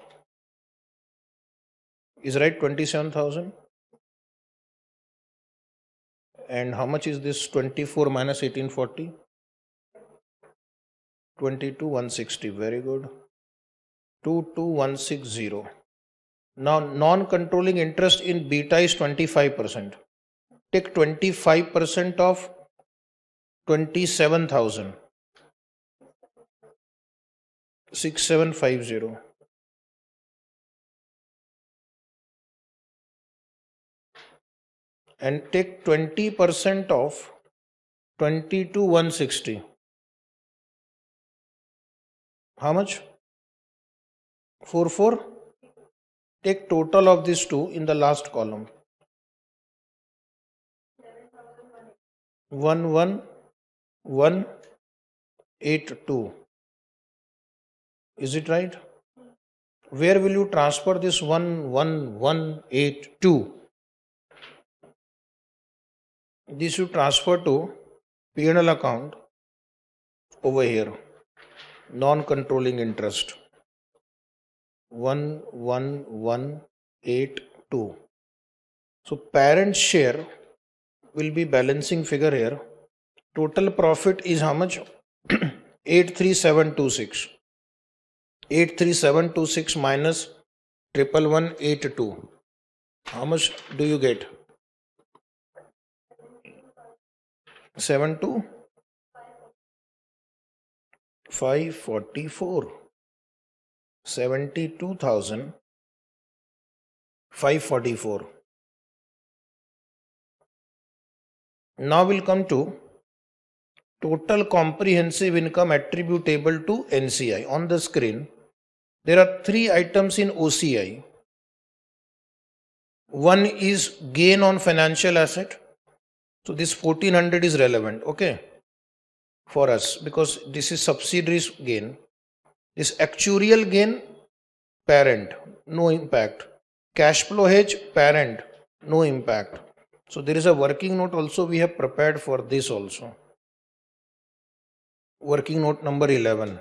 Is right, 27,000? And how much is this 24 minus 1840? 22,160. Very good. 22,160. Now non-controlling interest in beta is 25%. Take 25% of 27,000. 6750. And take 20% of 22,160. How much? 44. Take total of these two in the last column. 11182. Is it right? Where will you transfer this 11182? This you transfer to P&L account over here, non-controlling interest 11182. So parent share will be balancing figure here. Total profit is how much? 83726. 83726 minus 11182. How much do you get? 544. 72,544. Now we'll come to total comprehensive income attributable to NCI. On the screen, there are three items in OCI. One is gain on financial asset. So this 1400 is relevant, okay, for us because this is subsidiaries gain. This actuarial gain, parent, no impact. Cash flow hedge, parent, no impact. So there is a working note also we have prepared for this also. Working note number 11.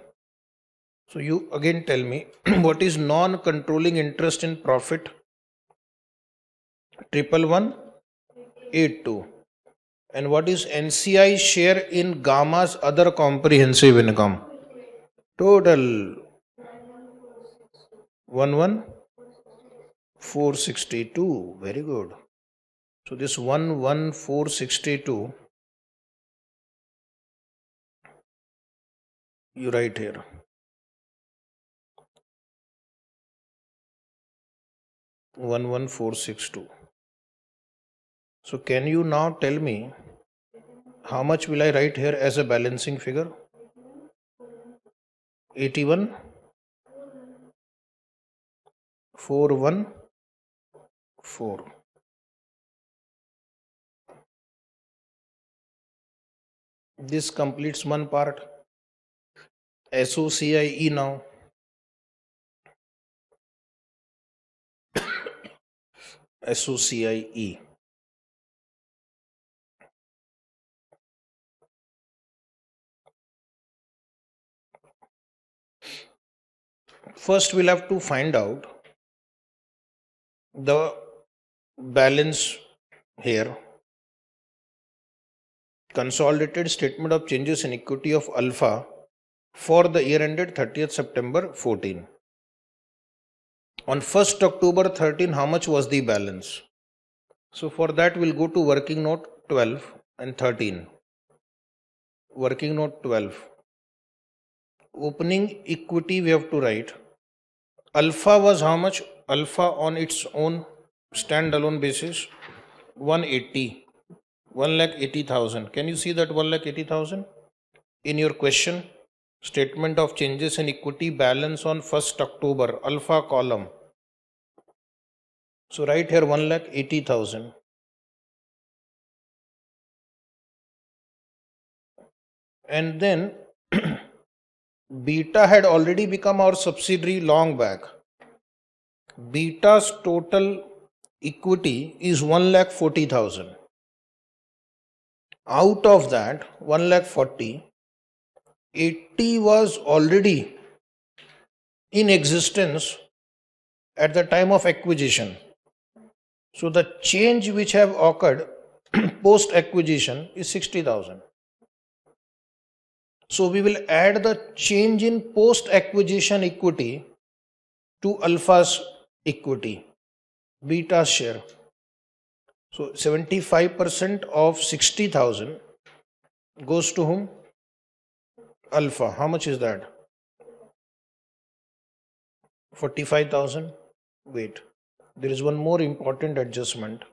So you again tell me what is non-controlling interest in profit? 11182. And what is NCI share in Gamma's other comprehensive income? Total 11462. Very good. So this 11462 you write here. One 11462. So can you now tell me how much will I write here as a balancing figure? 81,414. This completes one part. SOCIE now. SOCIE. First we'll have to find out the balance here. Consolidated statement of changes in equity of Alpha for the year ended 30th September 14. On 1st October 13, how much was the balance? So for that we'll go to working note 12 and 13. Working note 12. Opening equity we have to write. Alpha was how much? Alpha on its own standalone basis 180. 1,80,000. Can you see that 1,80,000? In your question, statement of changes in equity balance on 1st October, Alpha column. So write here 1,80,000. And then Beta had already become our subsidiary long back. Beta's total equity is 1,40,000. Out of that 1,40,000, 80 was already in existence at the time of acquisition. So the change which have occurred post acquisition is 60,000. So we will add the change in post acquisition equity to Alpha's equity, Beta's share. So 75% of 60,000 goes to whom? Alpha. How much is that? 45,000. Wait, there is one more important adjustment.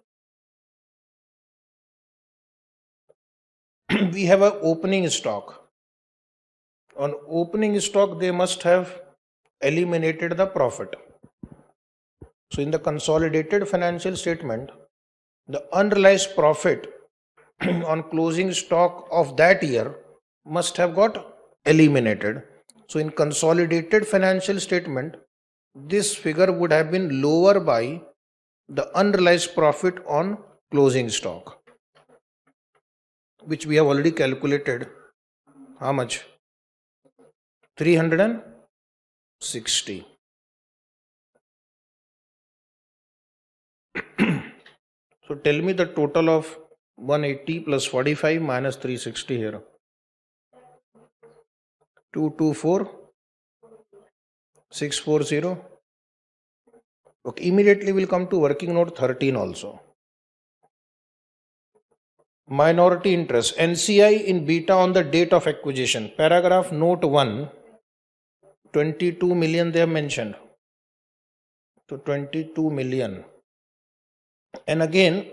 We have an opening stock. On opening stock, they must have eliminated the profit. So in the consolidated financial statement, the unrealized profit on closing stock of that year must have got eliminated. So in consolidated financial statement, this figure would have been lower by the unrealized profit on closing stock, which we have already calculated. How much? 360. So tell me the total of 180 plus 45 minus 360 here. 224 640. Okay, immediately we'll come to working note 13 also. Minority interest, NCI in beta on the date of acquisition. Paragraph note 1, 22 million they have mentioned. So 22 million. And again,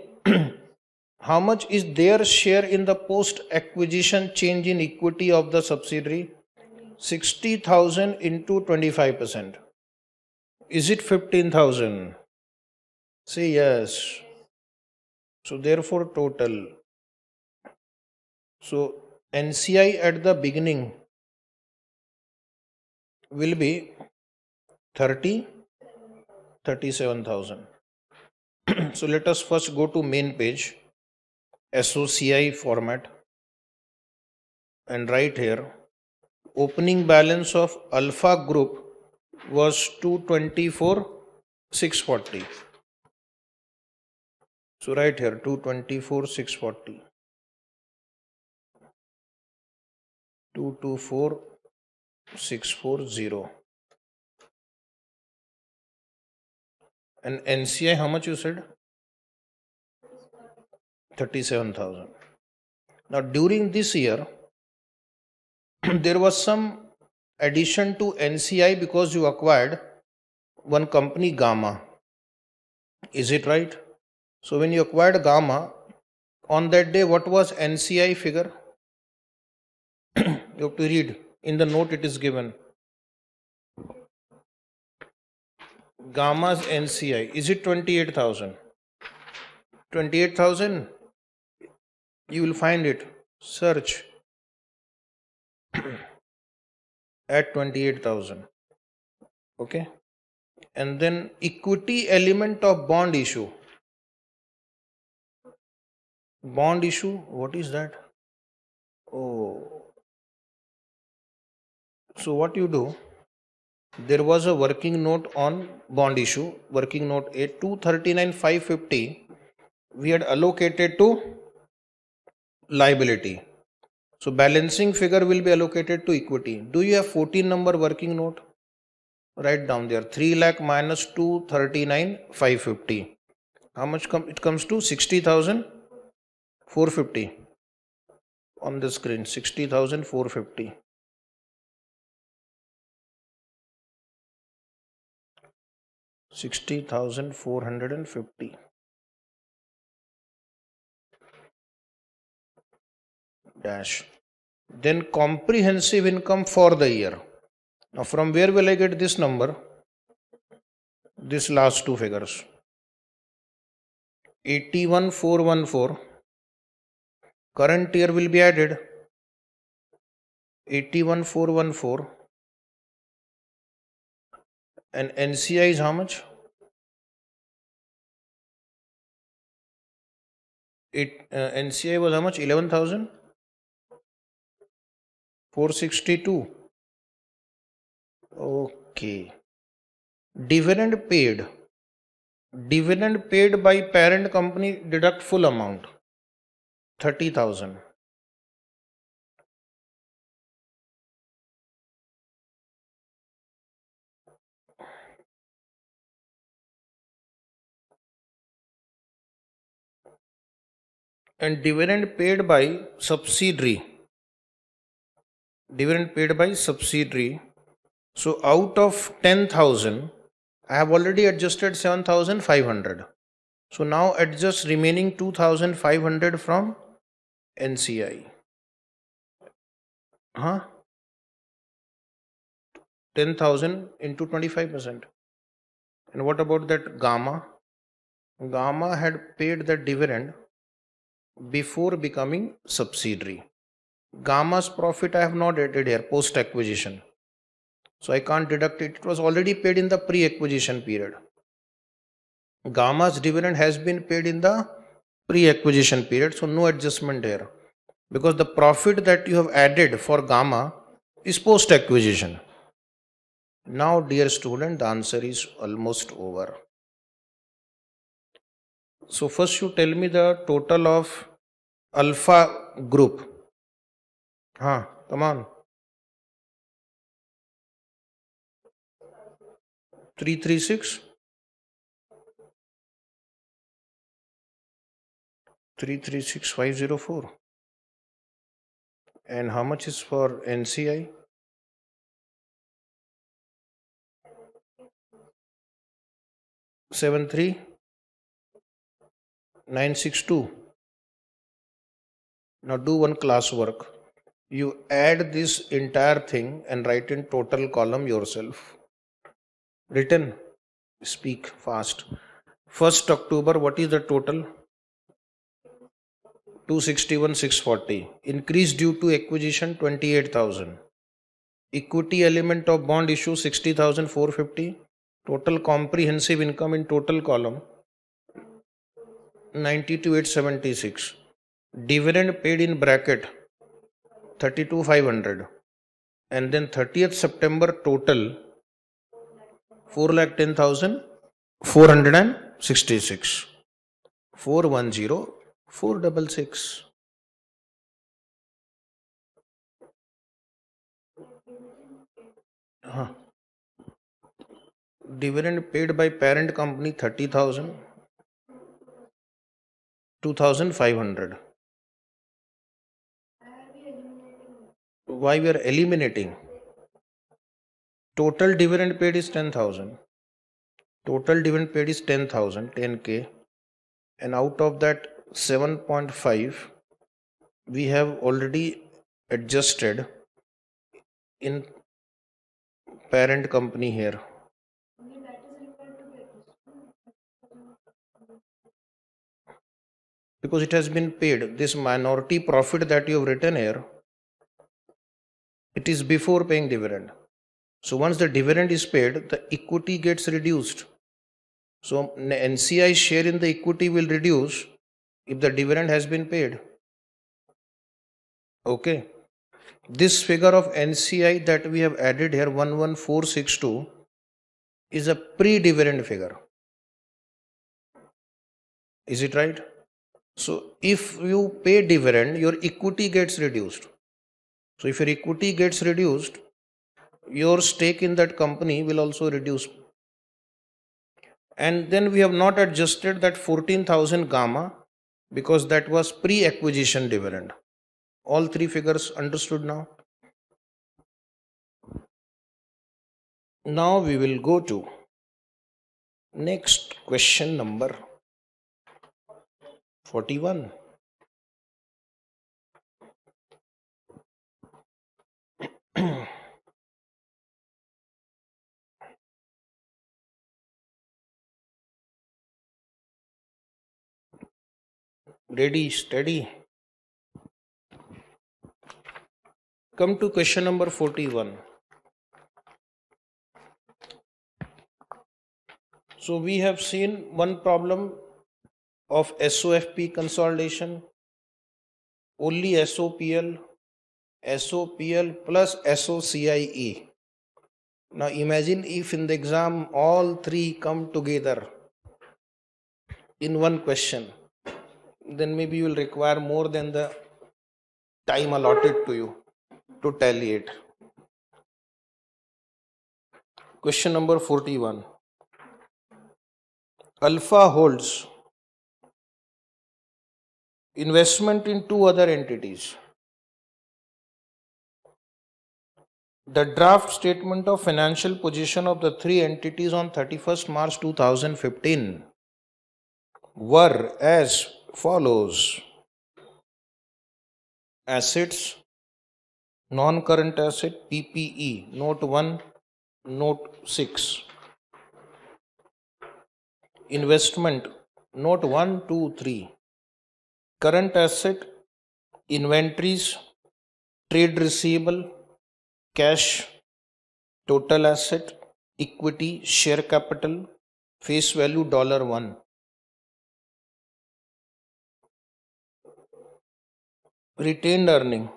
how much is their share in the post acquisition change in equity of the subsidiary? 60,000 into 25%. Is it 15,000? Say yes. So therefore total. So NCI at the beginning will be 37,000. So let us first go to main page, SOCI format, and write here opening balance of Alpha Group was 224,640. So write here 224,640. 224,640. And NCI, how much you said? 37,000. Now during this year, there was some addition to NCI because you acquired one company, Gamma. Is it right? So when you acquired Gamma, on that day, what was NCI figure? You have to read. In the note it is given. Gamma's NCI. Is it 28,000? 28,000? You will find it. Search. At 28,000. Okay. And then equity element of bond issue. Bond issue, what is that? Oh. So what you do, there was a working note on bond issue, working note A, 239,550 we had allocated to liability. So balancing figure will be allocated to equity. Do you have 14 number working note? Write down there, 3 lakh minus 239,550. How much it comes to? 60,450 on the screen, 60,450. 60,450 dash. Then comprehensive income for the year. Now from where will I get this number? This last two figures. 81,414. Current year will be added. 81,414. And NCI is how much? NCI was how much? 11,462. Okay. Dividend paid. Dividend paid by parent company, deduct full amount. 30,000. And dividend paid by subsidiary. Dividend paid by subsidiary. So out of 10,000, I have already adjusted 7,500. So now adjust remaining 2,500 from NCI. 10,000 into 25%. And what about that Gamma? Gamma had paid the dividend before becoming subsidiary. Gamma's profit I have not added here post acquisition. So I can't deduct it. It was already paid in the pre-acquisition period. Gamma's dividend has been paid in the pre-acquisition period, so no adjustment here. Because the profit that you have added for Gamma is post-acquisition. Now, dear student, the answer is almost over. So first you tell me the total of Alpha group. Come on. 336. 336504. And how much is for NCI? 73962. Now do one class work. You add this entire thing and write in total column yourself. Written. Speak fast. 1st October, what is the total? 261,640. Increase due to acquisition 28,000. Equity element of bond issue 60,450. Total comprehensive income in total column 92,876. Dividend paid in bracket 32,500. And then 30th September total 4,10,466. 410,466. Dividend paid by parent company 30,000. 2,500. Why we are eliminating? Total dividend paid is 10,000. Total dividend paid is 10,000, 10K. And out of that 7.5, we have already adjusted in parent company here. Because it has been paid. This minority profit that you have written here, it is before paying dividend. So once the dividend is paid, the equity gets reduced. So NCI share in the equity will reduce if the dividend has been paid. Okay. This figure of NCI that we have added here 11462 is a pre-dividend figure. Is it right? So if you pay dividend, your equity gets reduced. So if your equity gets reduced, your stake in that company will also reduce. And then we have not adjusted that 14,000 Gamma because that was pre-acquisition dividend. All three figures understood now? Now we will go to next question number 41. Ready, steady. Come to question number 41. So we have seen one problem of SOFP consolidation, only SOPL, SOPL plus SOCIE. Now imagine if in the exam all three come together in one question, then maybe you will require more than the time allotted to you to tally it. Question number 41. Alpha holds investment in two other entities. The draft statement of financial position of the three entities on 31st March 2015 were as follows. Assets, non-current asset, PPE, note 1, note 6. Investment, note 1, 2, 3. current asset, inventories, trade receivable, cash, total asset, equity, share capital, face value $1. Retained earning,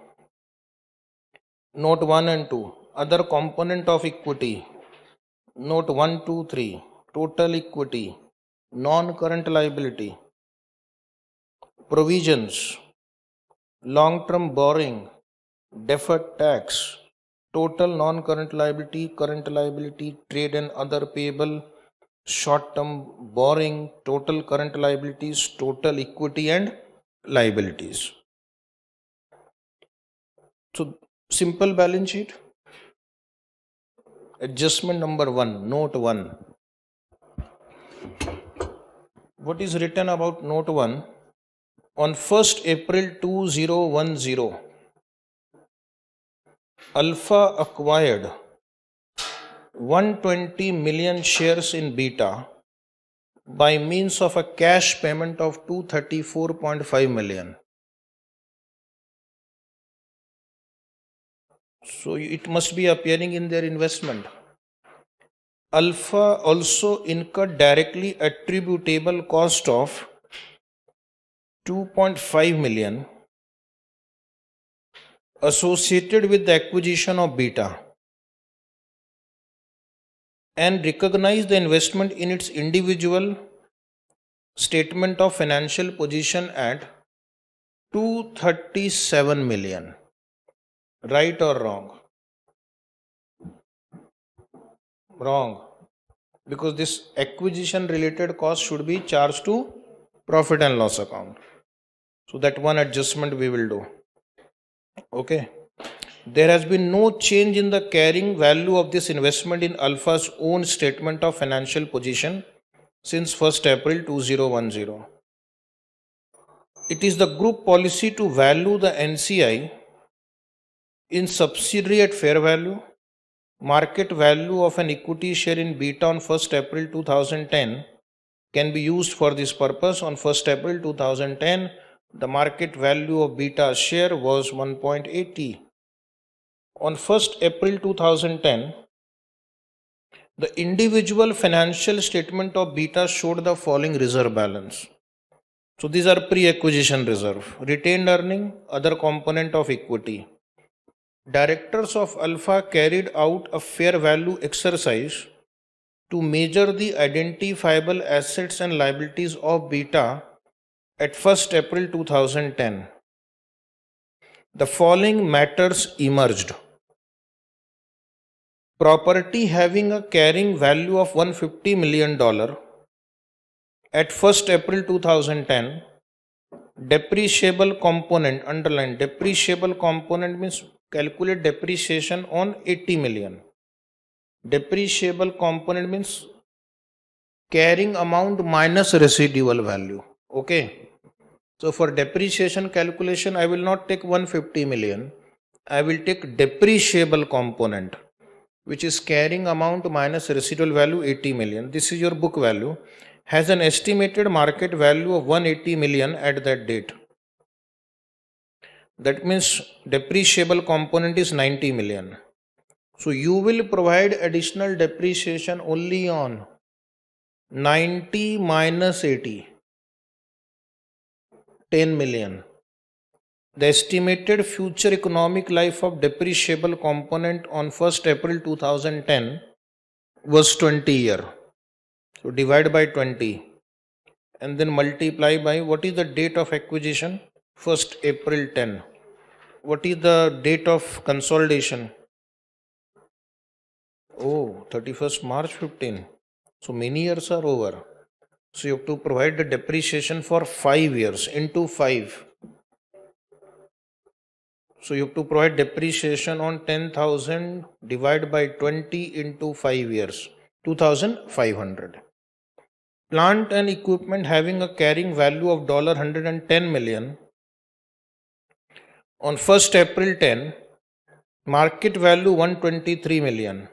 note 1 and 2. Other component of equity, note 1, 2, 3. Total equity, non-current liability, provisions, long-term borrowing, deferred tax, total non-current liability, current liability, trade and other payable, short-term borrowing, total current liabilities, total equity and liabilities. So simple balance sheet. Adjustment number 1, note 1. What is written about note 1? On 1st April 2010, Alpha acquired 120 million shares in Beta by means of a cash payment of 234.5 million. So it must be appearing in their investment. Alpha also incurred directly attributable cost of 2.5 million associated with the acquisition of Beta and recognized the investment in its individual statement of financial position at 237 million. Right or wrong? Wrong. Because this acquisition related cost should be charged to profit and loss account. So that one adjustment we will do. Okay. There has been no change in the carrying value of this investment in Alpha's own statement of financial position since 1st April 2010. It is the group policy to value the NCI in subsidiary at fair value. Market value of an equity share in Beta on 1st April 2010 can be used for this purpose. On 1st April 2010, the market value of Beta share was 1.80. On 1st April 2010, the individual financial statement of Beta showed the following reserve balance. So these are pre-acquisition reserve, retained earning, other component of equity. Directors of Alpha carried out a fair value exercise to measure the identifiable assets and liabilities of Beta at 1st April 2010. The following matters emerged. Property having a carrying value of $150 million at 1st April 2010, depreciable component, underline, depreciable component means calculate depreciation on 80 million. Depreciable component means carrying amount minus residual value. Okay. So for depreciation calculation, I will not take 150 million. I will take depreciable component, which is carrying amount minus residual value 80 million. This is your book value. Has an estimated market value of 180 million at that date. That means depreciable component is 90 million. So you will provide additional depreciation only on 90 minus 80, 10 million. The estimated future economic life of depreciable component on 1st April 2010 was 20 year. So divide by 20 and then multiply by what is the date of acquisition? 1st April 10. What is the date of consolidation? Oh, 31st March 15. So many years are over. So you have to provide the depreciation for 5 years into 5. So you have to provide depreciation on 10,000 divided by 20 into 5 years, 2,500. Plant and equipment having a carrying value of $110 million on 1st April 10, market value 123 million.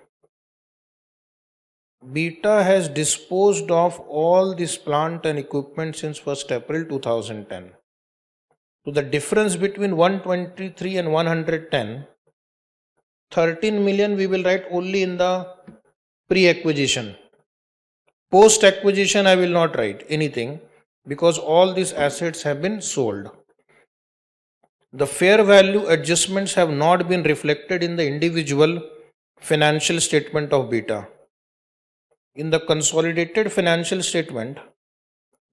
Beta has disposed of all this plant and equipment since 1st April 2010. So the difference between 123 and 110, 13 million we will write only in the pre-acquisition. Post-acquisition I will not write anything because all these assets have been sold. The fair value adjustments have not been reflected in the individual financial statement of beta. In the consolidated financial statement,